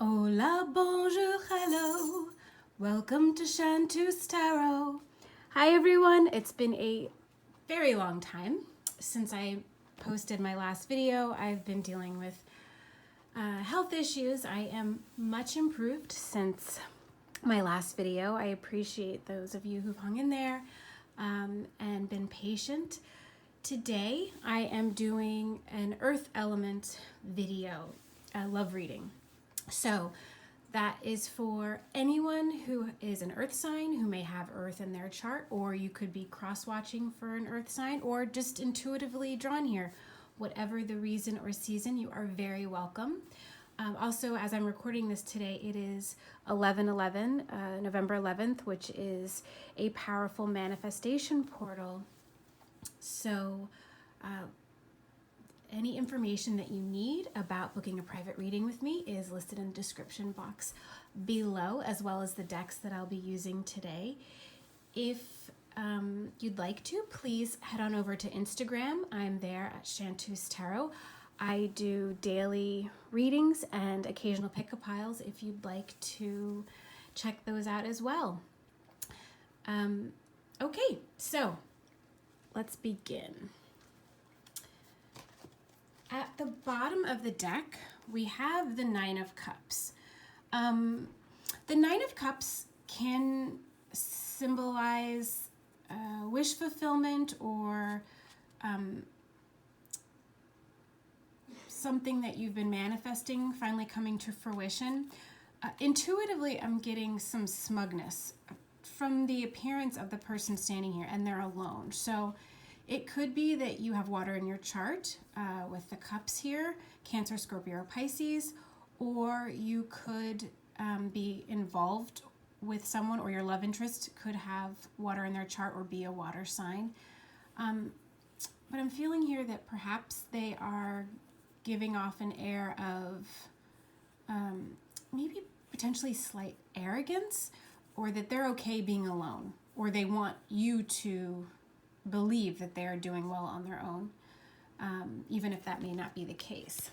Hola, bonjour, hello. Welcome to Chantus Tarot. Hi everyone, it's been a very long time since I posted my last video. I've been dealing with health issues. I am much improved since my last video. I appreciate those of you who've hung in there and been patient. Today I am doing an earth element video, love reading. So that is for anyone who is an earth sign, who may have earth in their chart, or you could be cross-watching for an earth sign, or just intuitively drawn here. Whatever the reason or season, you are very welcome. Also, as I'm recording this today, it is 11/11, November 11th, which is a powerful manifestation portal. So any information that you need about booking a private reading with me is listed in the description box below, as well as the decks that I'll be using today. If you'd like to, please head on over to Instagram. I'm there at Chantus Tarot. I do daily readings and occasional pick-up piles if you'd like to check those out as well. Okay, so let's begin. At the bottom of the deck, we have the Nine of Cups. The Nine of Cups can symbolize wish fulfillment or something that you've been manifesting finally coming to fruition. Intuitively, I'm getting some smugness from the appearance of the person standing here, and they're alone. So it could be that you have water in your chart with the cups here, Cancer, Scorpio, or Pisces, or you could be involved with someone, or your love interest could have water in their chart or be a water sign. But I'm feeling here that perhaps they are giving off an air of maybe potentially slight arrogance, or that they're okay being alone, or they want you to believe that they are doing well on their own, even if that may not be the case.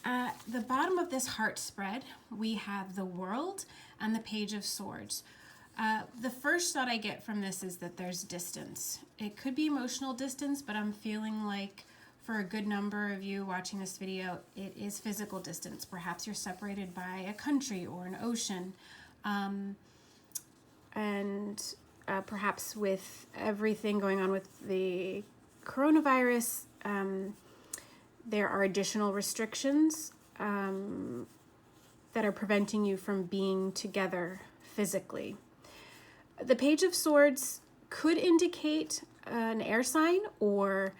At the bottom of this heart spread, we have the World and the Page of Swords. The first thought I get from this is that there's distance. It could be emotional distance, but I'm feeling like for a good number of you watching this video, it is physical distance. Perhaps you're separated by a country or an ocean. And perhaps with everything going on with the coronavirus, there are additional restrictions that are preventing you from being together physically. The Page of Swords could indicate an air sign or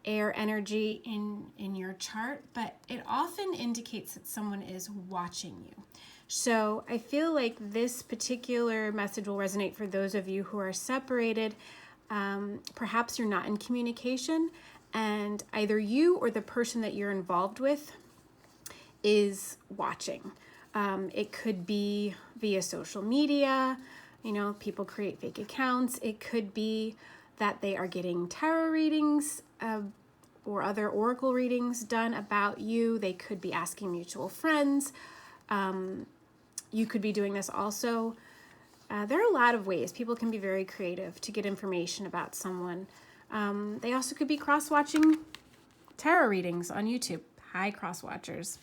air energy in your chart, but it often indicates that someone is watching you. So I feel like this particular message will resonate for those of you who are separated. Perhaps you're not in communication, and either you or the person that you're involved with is watching. It could be via social media. You know, people create fake accounts. It could be that they are getting tarot readings or other oracle readings done about you. They could be asking mutual friends. You could be doing this also. There are a lot of ways. People can be very creative to get information about someone. They also could be cross-watching tarot readings on YouTube. Hi, cross-watchers.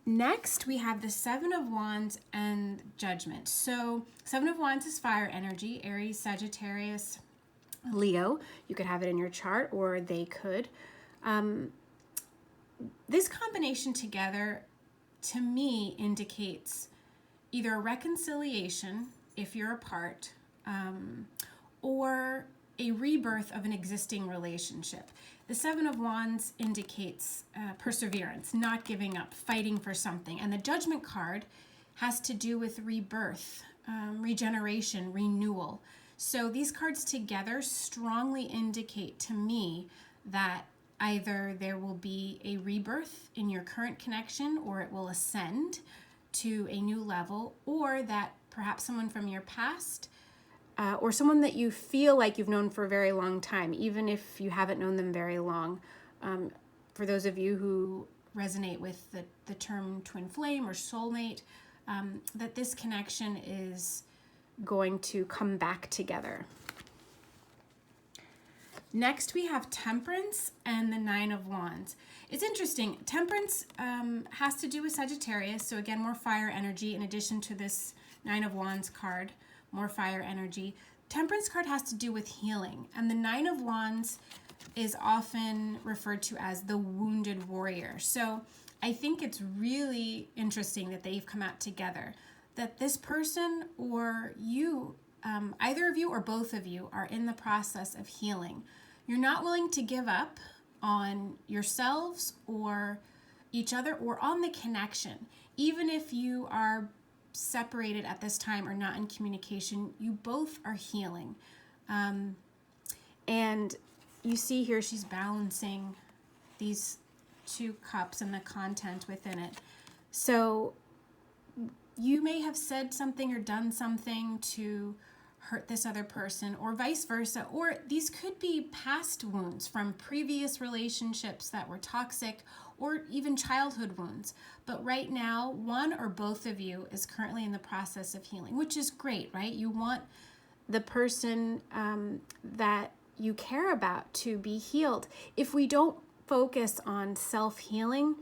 Next, we have the Seven of Wands and Judgment. So, Seven of Wands is fire energy, Aries, Sagittarius, Leo. You could have it in your chart, or they could. This combination together, to me, indicates either a reconciliation if you're apart, or a rebirth of an existing relationship. The Seven of Wands indicates perseverance, not giving up, fighting for something. And the Judgment card has to do with rebirth, regeneration, renewal. So these cards together strongly indicate to me that either there will be a rebirth in your current connection, or it will ascend to a new level, or that perhaps someone from your past or someone that you feel like you've known for a very long time, even if you haven't known them very long, For those of you who resonate with the term twin flame or soulmate, that this connection is going to come back together. Next, we have Temperance and the Nine of Wands. It's interesting. Temperance has to do with Sagittarius, so again, more fire energy. In addition to this Nine of Wands card, more fire energy. Temperance card has to do with healing, and the Nine of Wands is often referred to as the wounded warrior. So I think it's really interesting that they've come out together, that this person or you, either of you or both of you, are in the process of healing. You're not willing to give up on yourselves or each other or on the connection. Even if you are separated at this time or not in communication, you both are healing. And you see here she's balancing these two cups and the content within it. So you may have said something or done something to hurt this other person, or vice versa, or these could be past wounds from previous relationships that were toxic, or even childhood wounds. But right now, one or both of you is currently in the process of healing, which is great, right? You want the person that you care about to be healed. If we don't focus on self-healing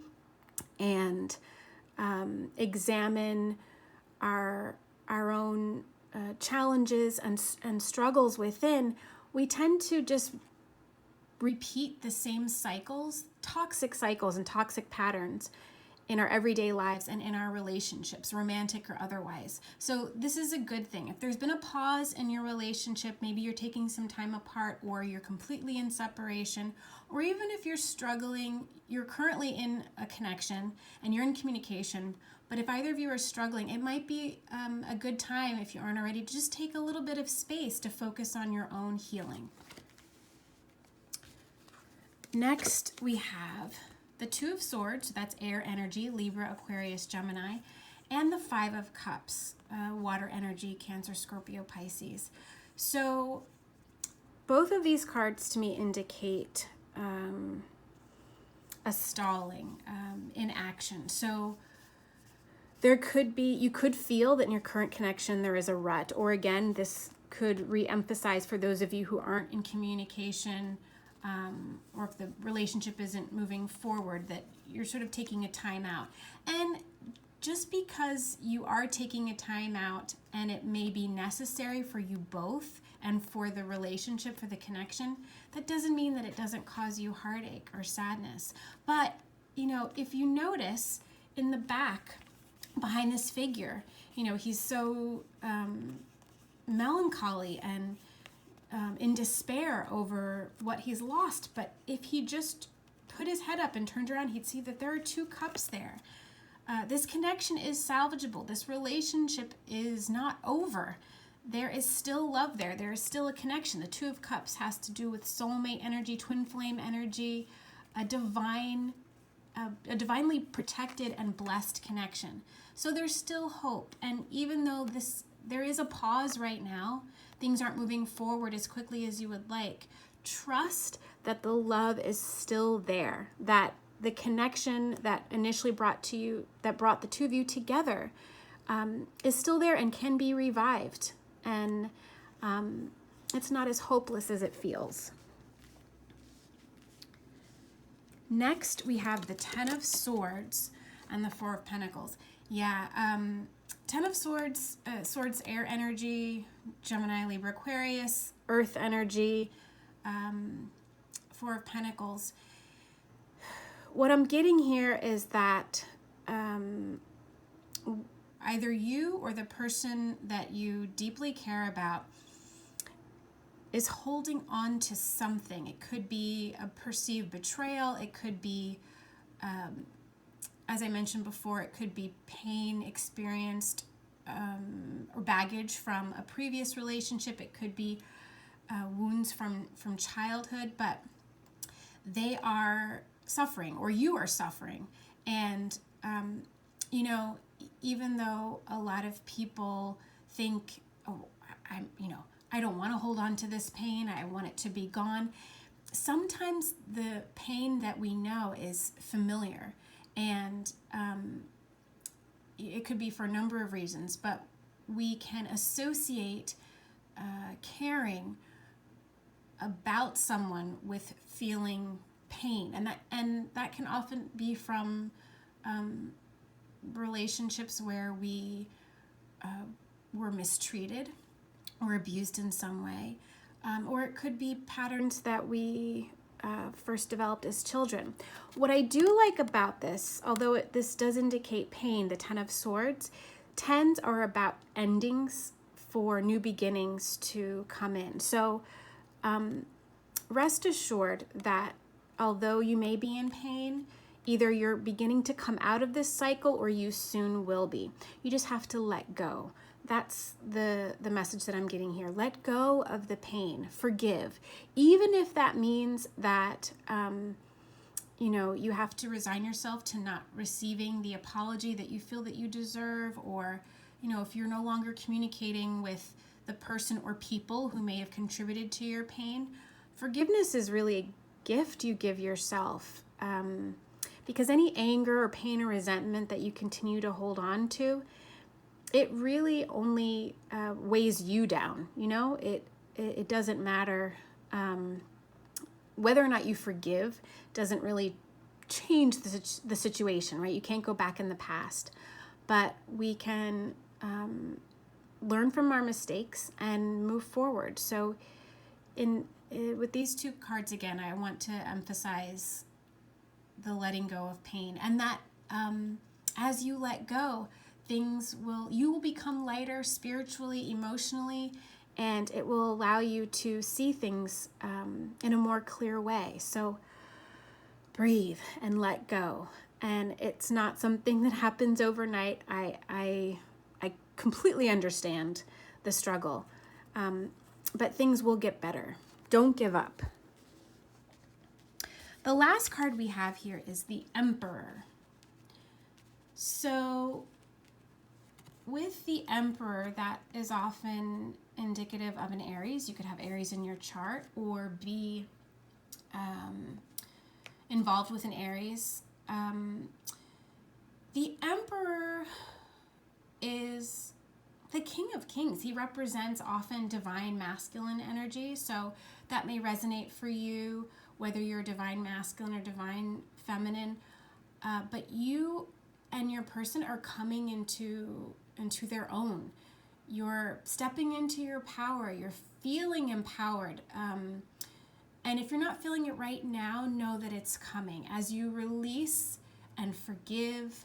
and examine our own challenges and struggles within, we tend to just repeat the same cycles, toxic cycles and toxic patterns in our everyday lives and in our relationships, romantic or otherwise. So this is a good thing. If there's been a pause in your relationship, maybe you're taking some time apart, or you're completely in separation, or even if you're struggling, you're currently in a connection and you're in communication, but if either of you are struggling, it might be a good time, if you aren't already, to just take a little bit of space to focus on your own healing. Next, we have the Two of Swords, that's air energy, Libra, Aquarius, Gemini, and the Five of Cups, water energy, Cancer, Scorpio, Pisces. So both of these cards to me indicate a stalling in action. So there could be, you could feel that in your current connection there is a rut, or again, this could re-emphasize for those of you who aren't in communication, or if the relationship isn't moving forward, that you're sort of taking a time out. And just because you are taking a time out and it may be necessary for you both and for the relationship, for the connection, that doesn't mean that it doesn't cause you heartache or sadness. But, you know, if you notice in the back behind this figure, you know, he's so melancholy and in despair over what he's lost. But if he just put his head up and turned around, he'd see that there are two cups there. This connection is salvageable. This relationship is not over. There is still love there. There is still a connection. The Two of Cups has to do with soulmate energy, twin flame energy, a divinely protected and blessed connection. So there's still hope. And even though there is a pause right now, things aren't moving forward as quickly as you would like, trust that the love is still there, that the connection that initially brought the two of you together is still there and can be revived. And it's not as hopeless as it feels. Next, we have the Ten of Swords and the Four of Pentacles. Yeah, Ten of Swords, Swords, air energy, Gemini, Libra, Aquarius, earth energy, Four of Pentacles. What I'm getting here is that either you or the person that you deeply care about is holding on to something. It could be a perceived betrayal. It could be, as I mentioned before, it could be pain experienced or baggage from a previous relationship. It could be wounds from childhood, but they are suffering, or you are suffering. And, you know, even though a lot of people think, oh, I don't want to hold on to this pain, I want it to be gone. sometimes the pain that we know is familiar, and it could be for a number of reasons, but we can associate caring about someone with feeling pain, and that can often be from relationships where we were mistreated or abused in some way, or it could be patterns that we first developed as children. What I do like about this, although this does indicate pain, the Ten of Swords, tens are about endings for new beginnings to come in. So rest assured that although you may be in pain, either you're beginning to come out of this cycle or you soon will be. You just have to let go. That's the message that I'm getting here. Let go of the pain. Forgive. Even if that means that, you have to resign yourself to not receiving the apology that you feel that you deserve, or, if you're no longer communicating with the person or people who may have contributed to your pain. Forgiveness is really a gift you give yourself, because any anger or pain or resentment that you continue to hold on to, it really only weighs you down. It doesn't matter whether or not you forgive. Doesn't really change the situation, right? You can't go back in the past, but we can learn from our mistakes and move forward. So with these two cards, again, I want to emphasize the letting go of pain, and that as you let go, you will become lighter spiritually, emotionally, and it will allow you to see things in a more clear way. So breathe and let go. And it's not something that happens overnight. I completely understand the struggle, but things will get better. Don't give up. The last card we have here is the Emperor. So with the Emperor, that is often indicative of an Aries. You could have Aries in your chart or be involved with an Aries. The Emperor is the King of Kings. He represents often divine masculine energy. So that may resonate for you, whether you're divine masculine or divine feminine. But you and your person are coming into their own. You're stepping into your power. You're feeling empowered. And if you're not feeling it right now, know that it's coming. As you release and forgive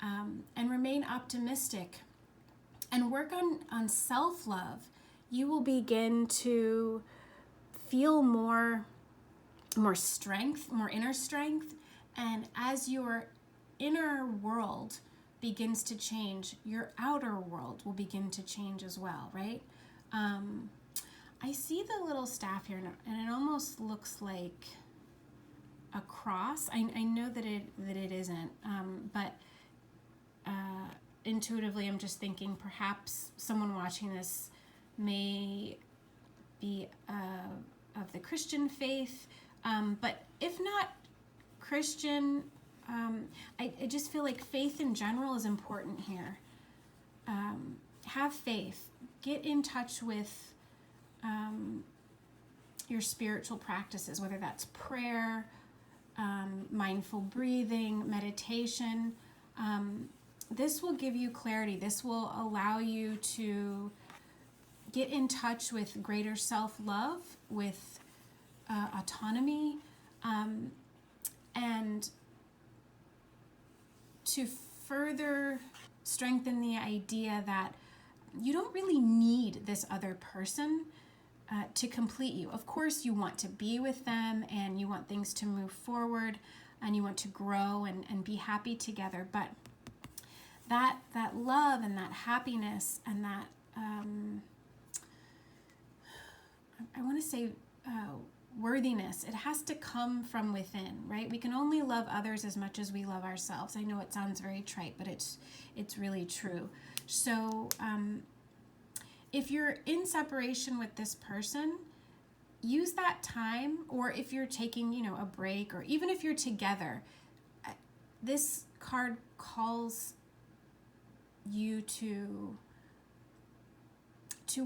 and remain optimistic and work on self-love, you will begin to feel more strength, more inner strength. And as your inner world begins to change, your outer world will begin to change as well, right? I see the little staff here, and it almost looks like a cross. I know that it isn't, but intuitively I'm just thinking perhaps someone watching this may be of the Christian faith, but if not Christian, I just feel like faith in general is important here. Have faith. Get in touch with your spiritual practices, whether that's prayer, mindful breathing, meditation. This will give you clarity. This will allow you to get in touch with greater self-love, with autonomy, and to further strengthen the idea that you don't really need this other person to complete you. Of course, you want to be with them and you want things to move forward and you want to grow and be happy together. But that love and that happiness and that, I want to say worthiness, it has to come from within, right? We can only love others as much as we love ourselves. I know it sounds very trite, but it's really true. So if you're in separation with this person, use that time, or if you're taking, a break, or even if you're together, this card calls you to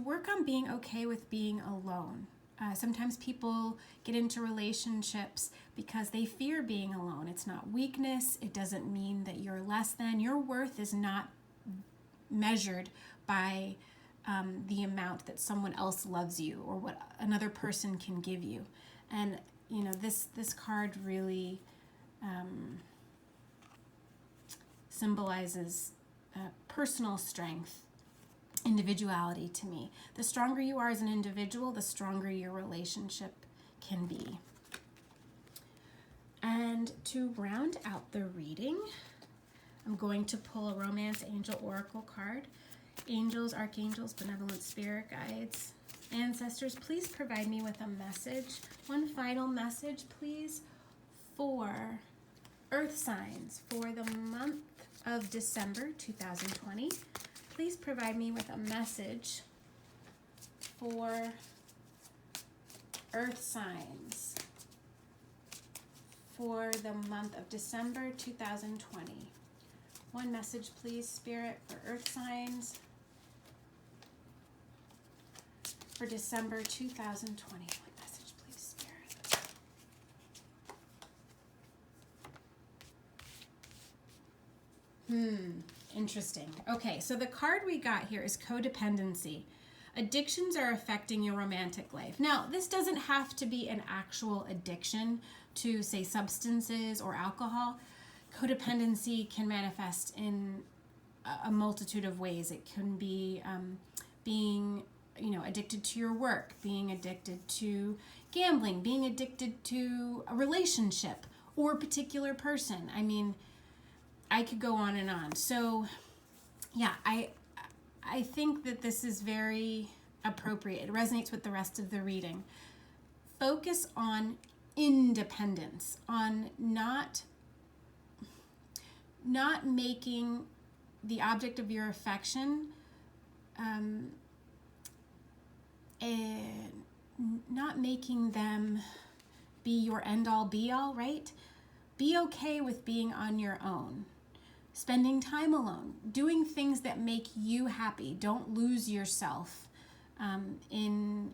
work on being okay with being alone. Sometimes people get into relationships because they fear being alone. It's not weakness. It doesn't mean that you're less than. Your worth is not measured by the amount that someone else loves you or what another person can give you. And, this card really symbolizes personal strength, individuality to me. The stronger you are as an individual, the stronger your relationship can be. And to round out the reading, I'm going to pull a Romance Angel Oracle card. Angels, archangels, benevolent spirit guides, ancestors, please provide me with a message. One final message, please, for Earth signs for the month of December 2020. Please provide me with a message for Earth signs for the month of December 2020. One message, please, Spirit, for Earth signs for December 2020. One message, please, Spirit. Interesting. Okay, so the card we got here is codependency. Addictions are affecting your romantic life. Now, this doesn't have to be an actual addiction to, say, substances or alcohol. Codependency can manifest in a multitude of ways. It can be being, addicted to your work, being addicted to gambling, being addicted to a relationship or a particular person. I mean, I could go on and on. So, yeah, I think that this is very appropriate. It resonates with the rest of the reading. Focus on independence, on not making the object of your affection and not making them be your end-all be-all, right? Be okay with being on your own. Spending time alone, doing things that make you happy. Don't lose yourself in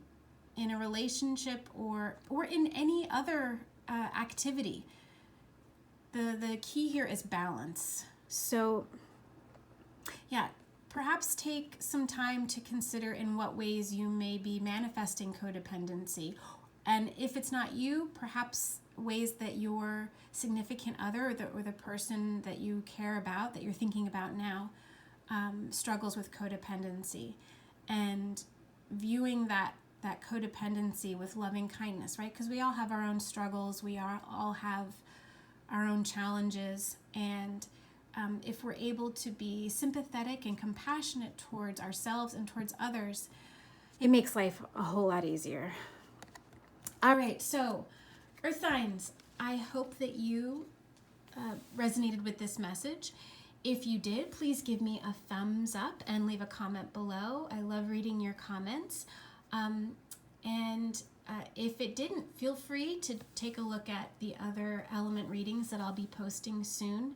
a relationship or in any other activity. The key here is balance. So, yeah, perhaps take some time to consider in what ways you may be manifesting codependency. And if it's not you, perhaps ways that your significant other or the person that you care about, that you're thinking about now, struggles with codependency. And viewing that codependency with loving kindness, right? Because we all have our own struggles. We all have our own challenges. And if we're able to be sympathetic and compassionate towards ourselves and towards others, it makes life a whole lot easier. All right, so Earth signs, I hope that you resonated with this message. If you did, please give me a thumbs up and leave a comment below. I love reading your comments. And if it didn't, feel free to take a look at the other element readings that I'll be posting soon.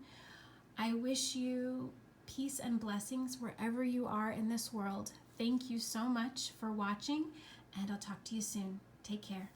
I wish you peace and blessings wherever you are in this world. Thank you so much for watching, and I'll talk to you soon. Take care.